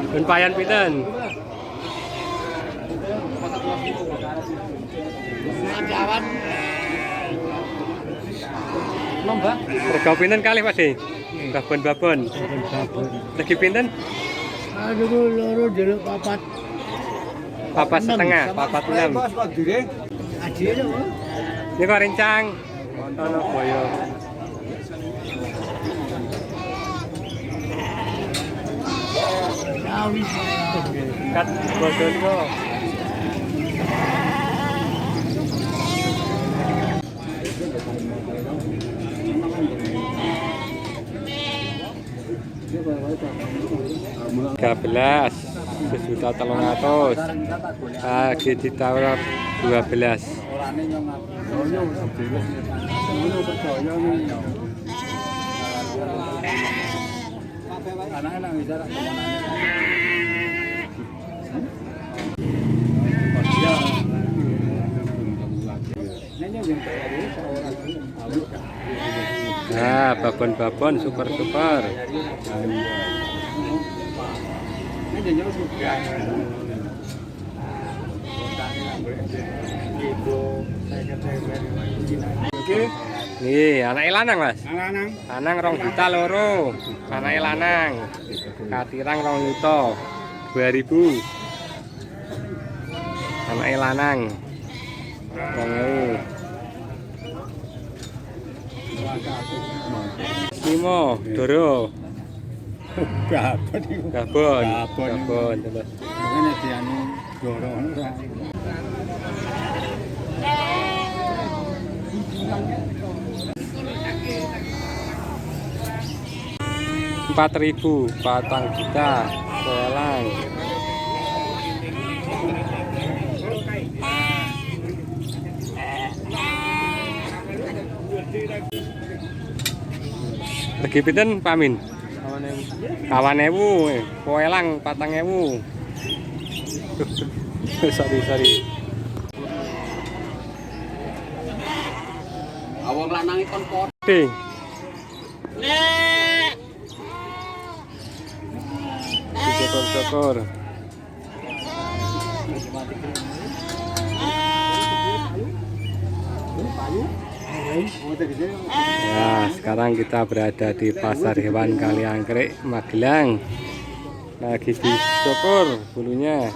Ben payan pinten? Rega pinten kalih Pak De? Babon-babon. Lagi pinten? Aduh loro jeruk papat. Papat setengah, papat 6. Adine lho. Ini kok rencang. Ono boyo. Awis. Kat bodono. Belas 1.300.000 lagi ditawar 12. Nah, babon-babon super. Nih, anak lanang Mas. Lanang 2 juta loro. Anak lanang. Katirang 2 juta 2.000. Anak lanang. 2.000. Simo, Doro. Gabon. Terus. Makanya dianu Doro ora. 4.000, 4 juta, selang. Lagi pinten Pak Min? 4.000, poelang 4.000. Sorry. Awang lanang ikon pot. Ding. Syukur. Ya, sekarang kita berada di Pasar Hewan Kaliangkrek, Magelang. Lagi dicukur bulunya.